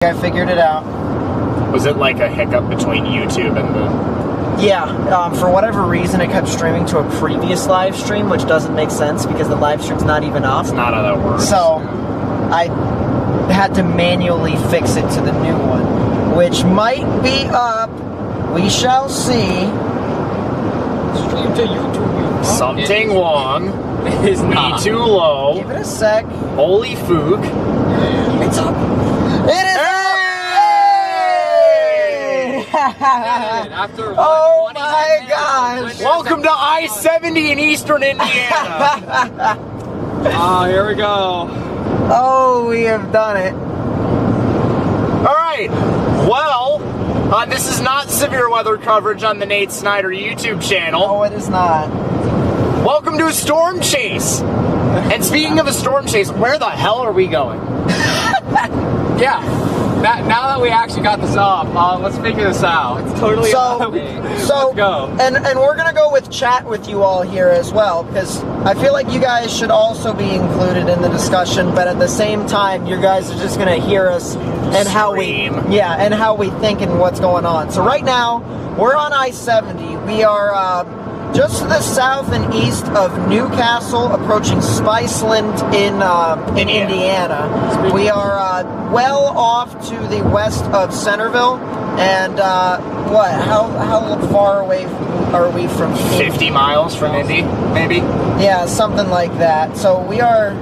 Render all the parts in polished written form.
I figured it out. Was it like a hiccup between YouTube and the... Yeah, for whatever reason, it kept streaming to a previous live stream, which doesn't make sense because the live stream's not even up. It's not how that works. So, I had to manually fix it to the new one, which might be up. We shall see. Stream to YouTube. Something wrong. Is not. Too low. Give it a sec. Holy fook. It's up. It is After oh my gosh! Welcome to I-70 in Eastern Indiana. Oh, here we go. Oh, we have done it. All right. Well, this is not severe weather coverage on the Nate Snyder YouTube channel. No, it is not. Welcome to a storm chase. And speaking of a storm chase, where the hell are we going? Yeah. Now that we actually got this off, let's figure this out. It's totally So let's go. And we're gonna go with chat with you all here as well, because I feel like you guys should also be included in the discussion. But at the same time, you guys are just gonna hear us and how we think and what's going on. So right now, we're on I-70. We are just to the south and east of Newcastle, approaching Spiceland in Indiana. We are well off to the west of Centerville, and what? How far away are we from Indy? 50 miles from Indy, maybe? Yeah, something like that. So we are.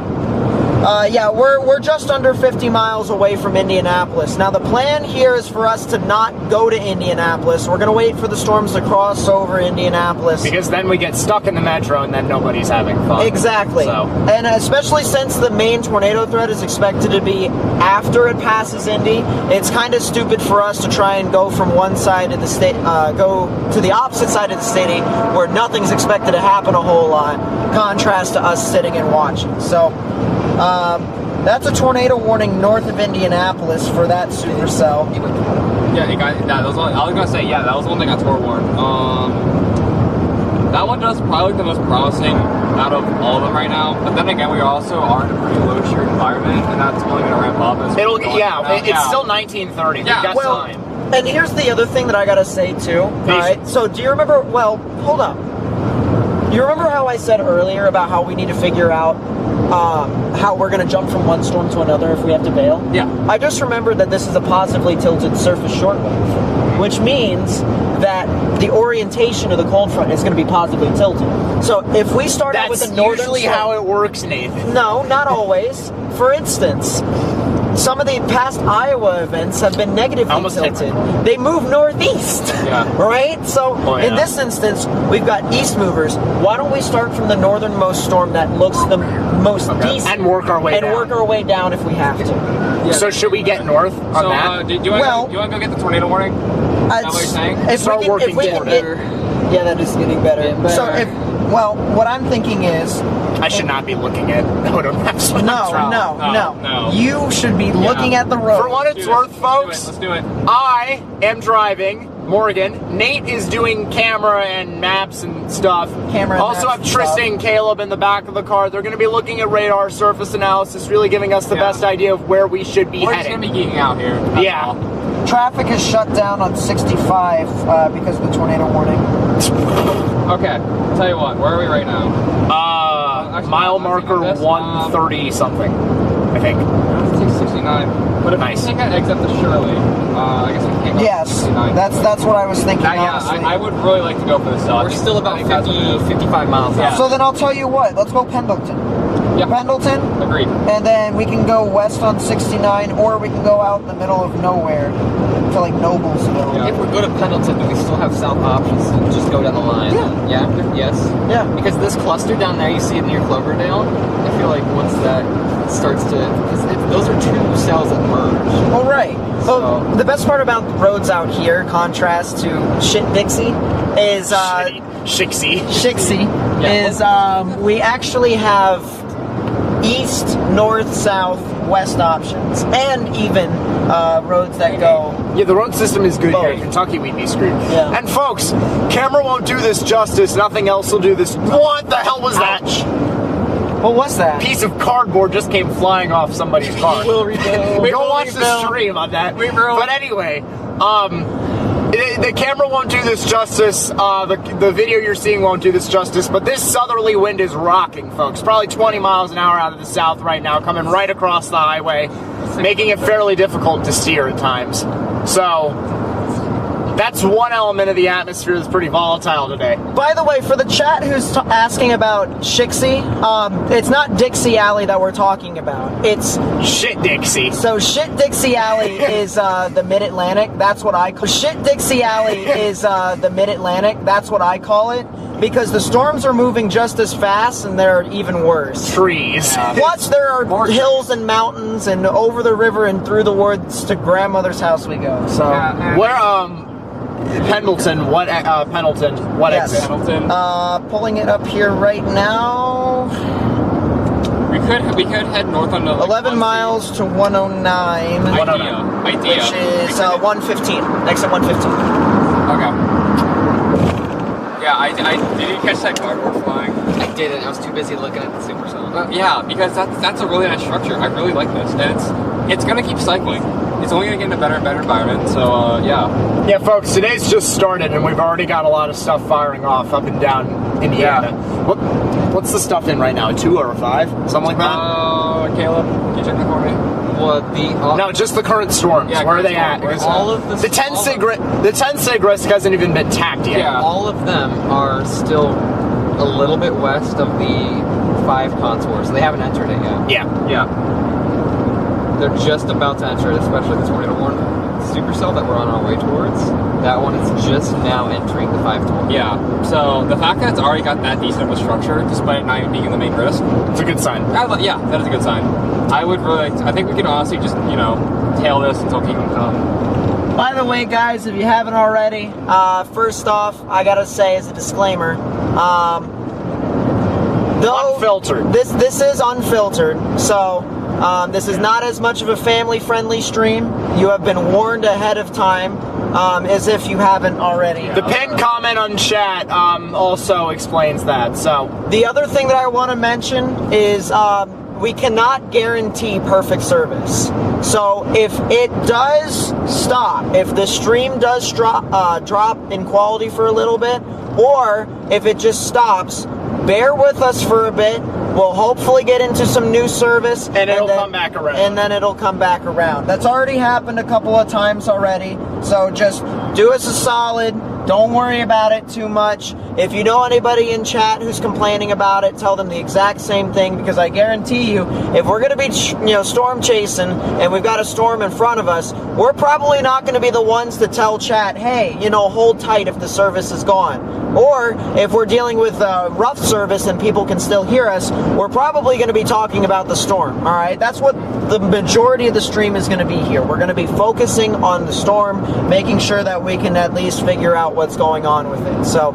We're just under 50 miles away from Indianapolis. Now the plan here is for us to not go to Indianapolis. We're going to wait for the storms to cross over Indianapolis. Because then we get stuck in the metro and then nobody's having fun. Exactly. So. And especially since the main tornado threat is expected to be after it passes Indy, it's kind of stupid for us to try and go from one side of the state, go to the opposite side of the city where nothing's expected to happen a whole lot, contrast to us sitting and watching. So, that's a tornado warning north of Indianapolis for that supercell. Yeah, that was I was gonna say, yeah, that was the one that got tornado warned. That one does probably look the most promising out of all of them right now. But then again, we also are in a pretty low shear environment, and that's only gonna ramp up. As it's still 1930. Yeah, We've got time. And here's the other thing that I gotta say too. Alright, so do you remember, well, hold up. You remember how I said earlier about how we need to figure out how we're going to jump from one storm to another if we have to bail? Yeah. I just remembered that this is a positively tilted surface shortwave, which means that the orientation of the cold front is going to be positively tilted. So if we start out with a northern usually storm, how it works, Nathan. No, not always. For instance, some of the past Iowa events have been negatively tilted. They move northeast, right? So in this instance, we've got east movers. Why don't we start from the northernmost storm that looks the most decent and work our way down if we have to? Yeah. So should we get north on that? Do you want to go get the tornado warning? Is that what you're saying? If we can get, yeah, that is getting better. Yeah, so what I'm thinking is, I should not be looking at photographs. No. You should be looking at the road. For what it's worth, folks, let's do it. I am driving Morgan. Nate is doing camera and maps and stuff. Also have Tristan and Caleb in the back of the car. They're going to be looking at radar surface analysis, really giving us the best idea of where we should be heading. We're just going to be geeking out here. That's all. Traffic is shut down on 65 because of the tornado warning. Okay, I'll tell you what, where are we right now? Mile marker 130 something, I think. 69. But if we take that exit to Shirley, I guess we can't go to 69. That's what I was thinking, honestly. I would really like to go for the south. We're still about 55 miles out. So then I'll tell you what, let's go Pendleton. Yeah. Pendleton. Agreed. And then we can go west on 69, or we can go out in the middle of nowhere to like Noblesville. Yeah. If we go to Pendleton, do we still have south options to just go down the line? Yeah. Yes? Yeah. Because this cluster down there, you see it near Cloverdale, I feel like once that starts to, because those are two cells that merge. Oh, right. So, well, the best part about the roads out here, contrast to Shit-Dixie, is Shixie is we actually have east, north, south, west options, and even roads that go. Yeah, the road system is good both. here. In Kentucky, we'd be screwed. Yeah. And folks, camera won't do this justice. Nothing else will do this. What the hell was that? What was that? Piece of cardboard just came flying off somebody's car. We'll rebuild. Go watch the stream on that. But anyway, the camera won't do this justice. The video you're seeing won't do this justice. But this southerly wind is rocking, folks. Probably 20 miles an hour out of the south right now, coming right across the highway, making it fairly difficult to steer at times. So that's one element of the atmosphere that's pretty volatile today. By the way, for the chat who's asking about Shixie, it's not Dixie Alley that we're talking about. It's Shit Dixie. So Shit Dixie Alley is the Mid-Atlantic. That's what I call Shit Dixie Alley is the Mid-Atlantic. That's what I call it. Because the storms are moving just as fast and they're even worse. Trees. Plus there are hills and mountains and over the river and through the woods to grandmother's house we go. So where Pendleton, what yes. exit? Pendleton. Pulling it up here right now. We could head north on 11 miles to 109. Idea. Which is 115. Exit 115. Okay. Yeah, did you catch that cardboard flying? I didn't. I was too busy looking at the supercell. Yeah, because that's a really nice structure. I really like this, and it's gonna keep cycling. It's only gonna get in a better and better environment. So yeah. Yeah, folks. Today's just started, and we've already got a lot of stuff firing off up and down Indiana. Yeah. What's the stuff in right now? A 2 or a 5? Something like that? Caleb, can you check that for me? What no, just the current storms. Yeah, where are they at? all of The 10 sig risk hasn't even been tacked yet. Yeah. all of them are still a little bit west of the 5 contours. They haven't entered it yet. Yeah. They're just about to enter it, especially the tornado warning supercell that we're on our way towards. That one is just now entering the 5 tour. Yeah. So the fact that it's already got that decent of a structure, despite it not even being in the main risk, It's a good sign. yeah, that is a good sign. I think we can honestly just tail this until Kingdom Come. By the way, guys, if you haven't already, first off, I gotta say as a disclaimer, though Unfiltered. This is unfiltered, so this is not as much of a family-friendly stream. You have been warned ahead of time, as if you haven't already. The pinned comment on chat also explains that. So The other thing that I want to mention is we cannot guarantee perfect service. So if it does stop, if the stream does drop in quality for a little bit, or if it just stops, bear with us for a bit. We'll hopefully get into some new service. And it'll come back around. And then it'll come back around. That's already happened a couple of times already. So just do us a solid. Don't worry about it too much. If you know anybody in chat who's complaining about it, tell them the exact same thing, because I guarantee you, if we're going to be storm chasing and we've got a storm in front of us, we're probably not going to be the ones to tell chat, hey, hold tight if the service is gone. Or if we're dealing with rough service and people can still hear us, we're probably going to be talking about the storm. All right, that's what the majority of the stream is going to be here. We're going to be focusing on the storm, making sure that we can at least figure out what's going on with it. So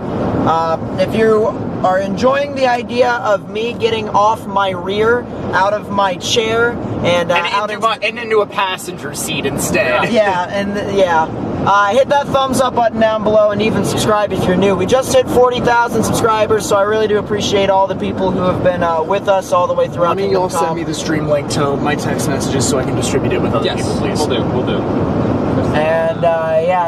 if you are enjoying the idea of me getting off my rear, out of my chair, and into a passenger seat instead. Hit that thumbs up button down below, and even subscribe if you're new. We just hit 40,000 subscribers, so I really do appreciate all the people who have been with us all the way throughout. You'll send me the stream link to my text messages so I can distribute it with other people, please. We'll do. And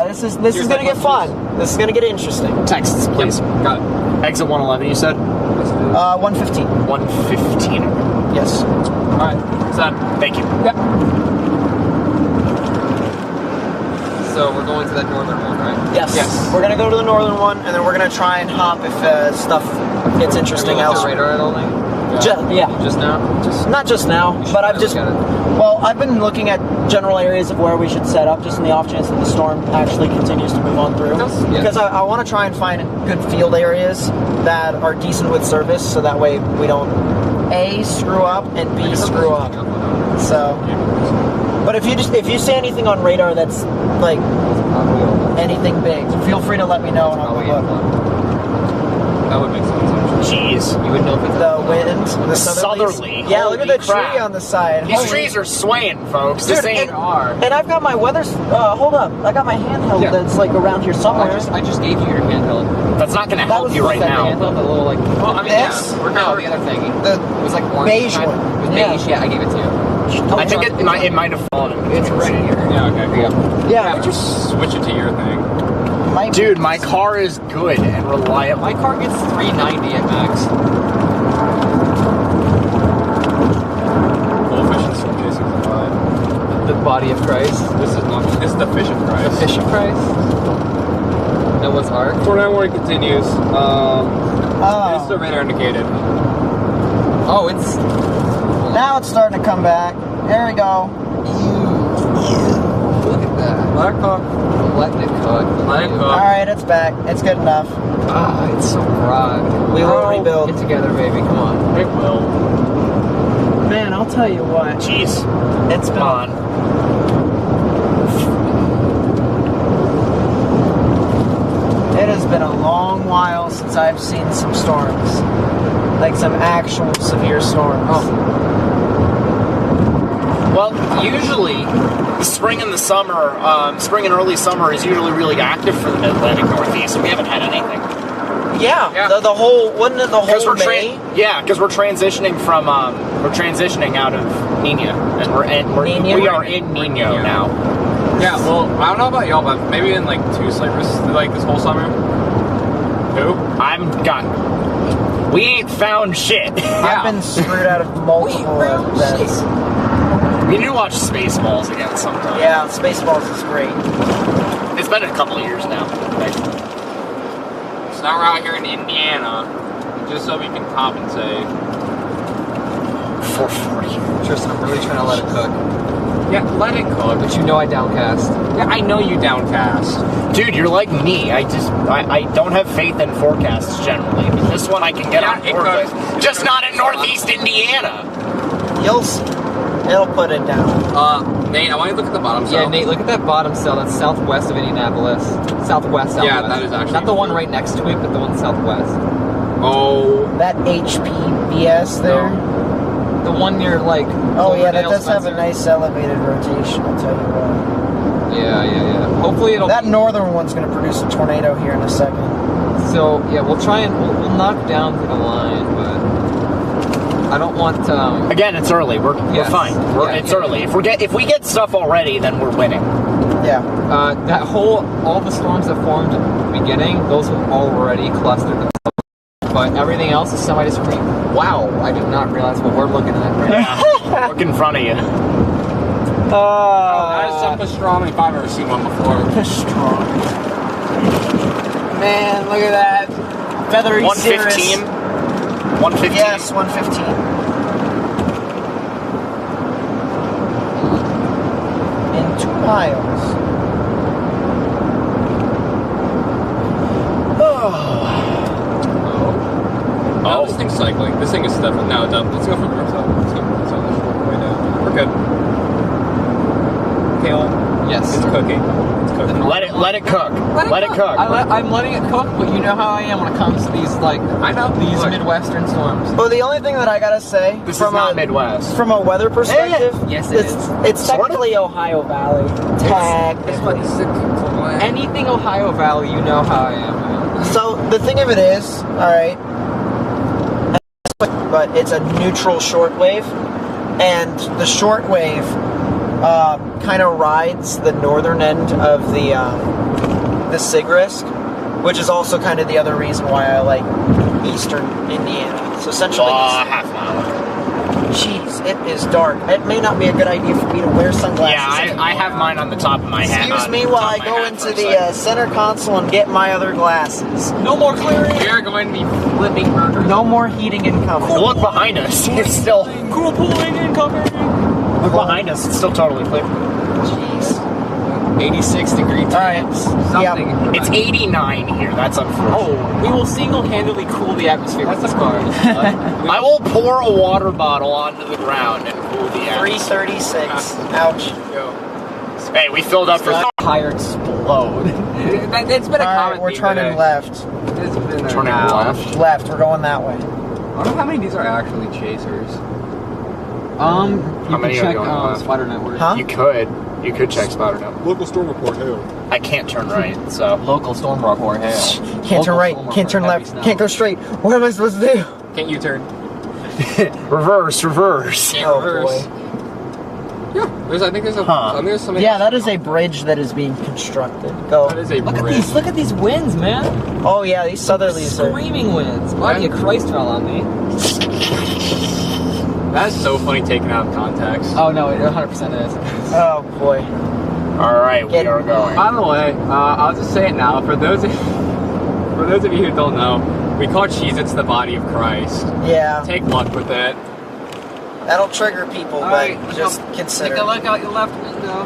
this is going to get fun. This is going to get interesting. Texts, please. Yep. Got it. Exit 111, you said? 115. 115. Yes. All right. Set. Thank you. Yep. So we're going to that northern one, right? Yes. We're going to go to the northern one, and then we're going to try and hop if stuff gets interesting else. elsewhere. Radar at all, Link? Just now? Not just now, but I've been looking at general areas of where we should set up, just in the off chance that the storm actually continues to move on through. Because I want to try and find good field areas that are decent with service, so that way we don't A, screw up, and B, screw up. So, but if you see anything on radar that's like anything big, feel free to let me know and I'll go look. That would make sense. Jeez. You would know if it's The wind, the southerly. Yeah, look at the Holy crap. tree on the side. These Holy- trees are swaying, folks. Dude, This ain't. and I've got my weather. Hold up, I got my handheld Yeah. that's like around here somewhere. I just gave you your handheld. That's not going to That help was you right the now. Handheld, the little like. Well, I mean, This? yeah. No, the other thing. The It was like orange. beige kind. one. It was Yeah. beige. Yeah, I gave it to you. I think it might have fallen. It's right here. Yeah, okay. Here you go. Yeah, Just switch it to your thing. might be- Dude, my car is good and reliable. My car gets 390 at max. Full efficiency chasing the line. The body of Christ. This is not. This is the Fisher price. Fish of Christ. Noah's Ark. Tornado warning continues. It's Oh, the radar indicated. Oh, it's. now it's starting to come back. There we go. Look at that. Black Hawk. Letting it cook. Black All Hawk. right, it's back. It's good enough. Ah, it's so broad. We will rebuild. Get together, baby. Come on. It will. Man, I'll tell you what. Jeez. It's been Come on. It has been a long while since I've seen some storms, like some actual severe storms. Well, usually, the spring and the summer, spring and early summer is usually really active for the Mid-Atlantic Northeast, and we haven't had anything. Yeah, Yeah. The whole wasn't it the Because whole we're May? because we're transitioning from we're transitioning out of Nina, and Nina? we are in Nino now. Yeah, well, I don't know about y'all, but maybe in like 2 slippers like this whole summer. Who? We ain't found shit. I've been screwed out of multiple events. We need to watch Spaceballs again sometime. Yeah, Spaceballs is great. It's been a couple of years now. So now we're out here in Indiana, just so we can compensate. 440. Tristan, I'm really trying to let it cook. Yeah, let it cook. But you know I downcast. Yeah, I know you downcast. Dude, you're like me. I don't have faith in forecasts generally. But this one I can get on board with. Just not in Northeast Indiana. It'll put it down. Nate, I want you to look at the bottom Yeah, cell. Nate, look at that bottom cell. That's southwest of Indianapolis. Southwest. Yeah, that is actually Not the one right next to it, but the one southwest. Oh. That HPBS there. The one near like. Oh yeah, that Cloverdale, does have a Spencer. nice elevated rotation. I'll tell you what. Yeah. Hopefully it'll. That northern one's going to produce a tornado here in a second. So yeah, we'll try and we'll knock down to the line, but I don't want. Again, it's early. We're Yes. fine. It's early. If we get stuff already, then we're winning. Yeah. All the storms that formed at the beginning, those were already clustered. But everything else is semi-discrete. Wow, I did not realize what we're looking at right now. Look in front of you. That is some pastrami if I've ever seen one before. Pastrami. Man, look at that. Feathery 115. 115. Yes, 115. In 2 miles. Oh, this thing's cycling. This thing is definitely. No, it's up. Let's go from the north side. Let's go from the north side. Way down. We're good. Kale, Yes. it's cooking. It's cooking. Let it cook. Let it cook. I'm letting it cook, but you know how I am when it comes to these I know. these Look. Midwestern storms. Well, the only thing that I gotta say This is not Midwest. from a weather perspective, Yes, it is. It's Sort of. technically Ohio Valley. Technically. Anything Ohio Valley, you know how I am, man. So the thing of it is, all right, but it's a neutral shortwave, and the shortwave kind of rides the northern end of the sig risk, which is also kind of the other reason why I like eastern Indiana. So essentially, Half mile. jeez, it is dark. It may not be a good idea for me to wear sunglasses. Yeah, I have mine on the top of my head. Excuse me while I go into the center console and get my other glasses. No more clearing. We are going to be flipping burgers. No more heating incoming. Look behind us. It's still. Cool pooling incoming. Look behind us. It's still totally clear. Jeez. 86-degree temps. Something. It's 89 here. That's unfortunate. Oh, we will single-handedly cool the atmosphere with this car. I will pour a water bottle onto the ground and cool the air. 336. Ouch. Hey, we filled up for Tire explode. It's been a All common right, we're theme turning today. left. It's been Turning now. left. Left. We're going that way. I don't know how many of these are actually chasers. You How can many are check going left? Spider Network. Huh? You could check Spider Network. Local storm report, hail. I can't turn right, so. Local storm report. Hail. Can't turn Local right. storm Can't turn report, left. heavy Can't go snow. straight. What am I supposed to do? Can't you turn? Reverse. Oh reverse. boy. Yeah. I think there's a. Huh. I think there's something. Yeah, that is a bridge that is being constructed. Go. That is a Look at bridge. these! Look at these winds, man! Oh yeah, these southerlies are. Screaming winds! Body of Christ fell on me. That's so funny taken out of context. Oh no, it 100% is. Oh boy. All right, we Get- are going. By the way, I'll just say it now. For those of you who don't know, we call Cheez-Its the body of Christ. Yeah, Take luck with it. that'll trigger people, Alright, but just consider. Take a look out your left window.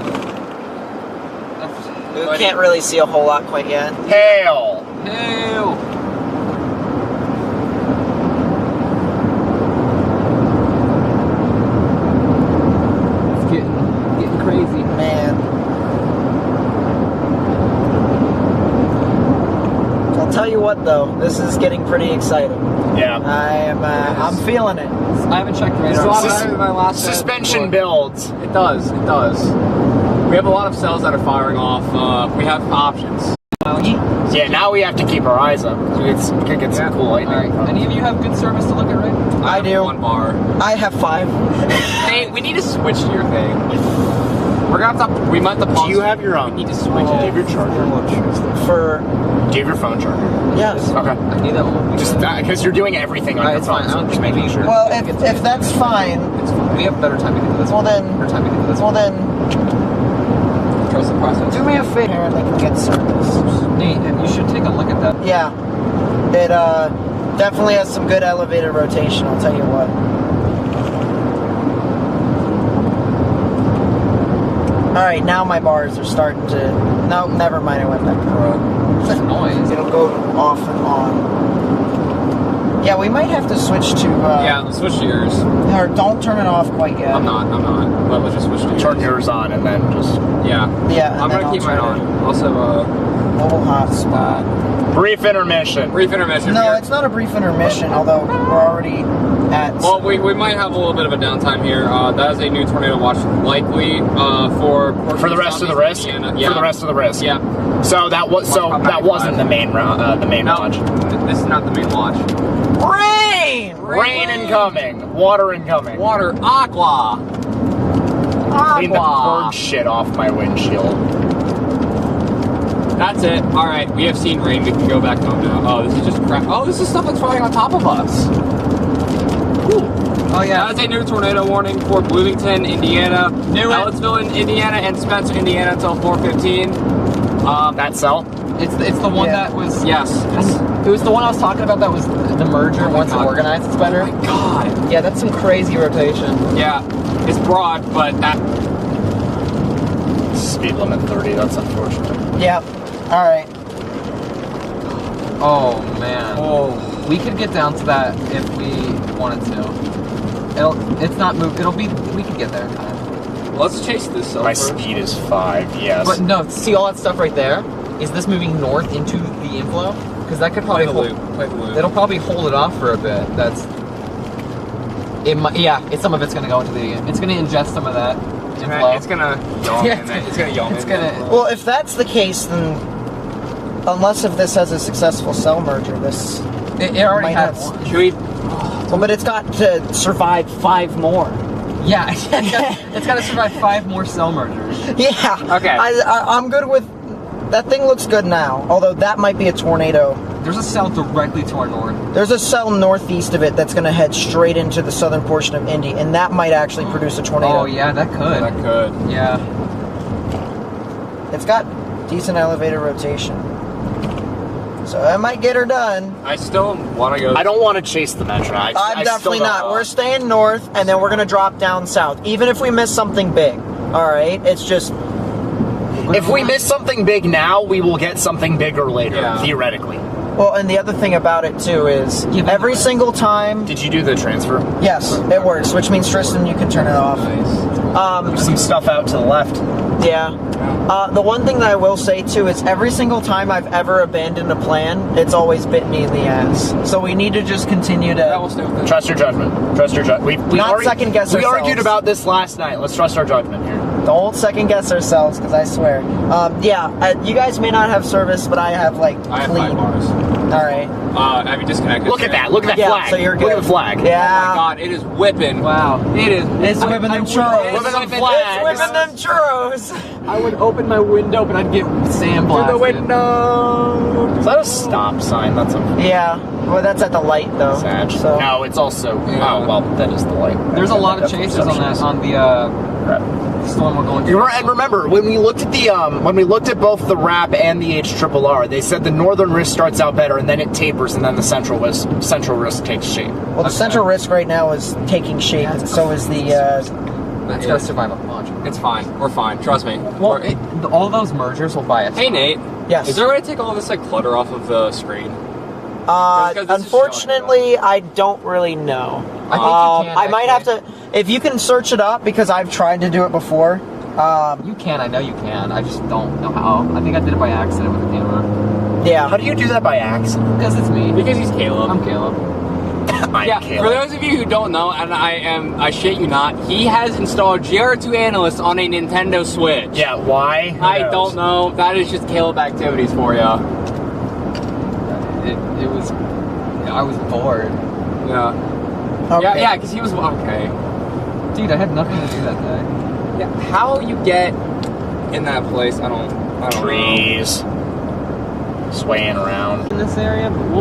We can't really see a whole lot quite yet. Hail. Hail! It's getting crazy. Man. I'll tell you what though, this is getting pretty exciting. Yeah. I'm feeling it. I haven't checked It's a lot radar. better than my last Suspension builds. It does. It does. We have a lot of cells that are firing off. We have options. Yeah, now we have to keep our eyes up. We could get some cool lightning. Alright, any of you have good service to look at, right? I have do. One bar. I have 5. Hey, we need to switch to your thing. We're gonna have to. We might have to pause. Do you have your own? We need to switch Do you have it. your charger? For Do you have your phone charger? yes. Okay. I need that one. Just because you're doing everything on your It's phone. fine. I so don't just think we making need. sure. Well, if that's fine, It's fine. We have better time to get to this. well then, Better time to get to this. well then, Trust the process. do me a favor and they can get service. Nate, you should take a look at that. Yeah, it definitely has some good elevated rotation. I'll tell you what. All right, now my bars are starting to. No, never mind. I went back to pro. What's that noise? It'll go off and on. Yeah, we might have to switch to. Yeah, let's switch to yours. Or don't turn it off quite yet. I'm not. But let's just switch to yours. Turn yours on and then just. Yeah. Yeah, and I'm then gonna keep I'll mine turn on. Also, Mobile hotspot. Brief intermission. brief intermission. No, here. it's not a brief intermission. Although we're already at. Well, we might have a little bit of a downtime here. That is a new tornado watch, likely for For the rest of the risk. Yeah. For the rest of the risk. Yeah. So that wasn't the main round. The main No, launch. this is not the main watch. Rain. Rain incoming. Water incoming. Water, aqua. Clean the bird shit off my windshield. That's it. All right, we have seen rain. We can go back home now. Oh, this is just crap. Oh, this is stuff that's falling on top of us. Cool. Oh yeah. That's a new tornado warning for Bloomington, Indiana, Knew it. Ellettsville, Indiana, and Spencer, Indiana until 4:15. That cell? It's the one Yeah. that was. Yes. It was the one I was talking about that was the merger. Once God. it organized, it's better. Oh my God. Yeah, that's some crazy rotation. Yeah, it's broad, but that. Speed limit 30. That's unfortunate. Yep. All right. Oh man. Oh. We could get down to that if we wanted to. It's not move. It'll be. We could get there in time. Let's chase this cell My first. speed is 5. Yes. But no, see all that stuff right there? Is this moving north into the inflow? Because that could Play probably the hold. loop. Play the loop. It'll probably hold it off for a bit. That's. It might. Yeah. It's some of it's gonna go into the. It's gonna ingest some of that inflow. It's gonna yawn Yeah, in there. It's gonna yawn it's in there. gonna- Well, if that's the case, then unless if this has a successful cell merger, this. It already might had have- one. Should we? Well, but it's got to survive 5 more. Yeah. It's got to survive 5 more cell mergers. Yeah. Okay. I'm good with. That thing looks good now. Although that might be a tornado. There's a cell directly to our north. There's a cell northeast of it that's going to head straight into the southern portion of Indy, and that might actually produce a tornado. Oh yeah, that could. That could. Yeah. It's got decent elevated rotation. So I might get her done. I still want to go. I don't want to chase the metro. I I'm still definitely don't not. know. We're staying north, and then we're going to drop down south. Even if we miss something big. All right? It's just... If we miss something big now, we will get something bigger later, Yeah. theoretically. Well, and the other thing about it, too, is Give it every away. single time... Did you do the transfer? Yes, it works, which means, Tristan, you can turn it off. Nice. There's some stuff out to the left. Yeah. The one thing that I will say too is every single time I've ever abandoned a plan, it's always bit me in the ass. So we need to just continue to trust your judgment. Trust your judgment. We not second guess ourselves. We argued about this last night. Let's trust our judgment here. Don't second guess ourselves, because I swear. You guys may not have service, but I have like I have clean. 5 bars. All right. Have you disconnected? Look at that. Look at that Yeah, flag. so you're good. Look at the flag. Yeah. Oh my god, it is whipping. Wow. It is. It's whipping them churros. Whipping them It's flags. whipping them churros. I would open my window, but I'd get sandblasted. Through the window. Is that a stop sign? That's a Yeah. Well, that's at the light though. Sag. So. No, it's also. Oh well, that is the light. There's a lot of chases on that on the storm we're going through. And remember, when we looked at the when we looked at both the wrap and the HRRR, they said the northern risk starts out better and then it tapers and then the central risk takes shape. Well, the central risk right now is taking shape, and so is the. It's gonna survive a punch. It's fine. We're fine. Trust me. Well, all those mergers will buy us. Hey Nate. Yes. Is there a way to take all this like clutter off of the screen? Because this is Unfortunately, I don't really know. I think you can. I might have to. If you can search it up, because I've tried to do it before. You can. I know you can. I just don't know how. I think I did it by accident with the camera. Yeah. How do you do that by accident? Because it's me. Because he's Caleb. I'm Caleb. Yeah, for those of you who don't know, and I shit you not, he has installed GR2 Analyst on a Nintendo Switch. Yeah, why? I don't know. That is just Caleb activities for you. It was. I was bored. Yeah. Okay. Yeah, because he was okay. Dude, I had nothing to do that day. Yeah, how you get in that place? I don't know. Trees swaying around. In this area, but we'll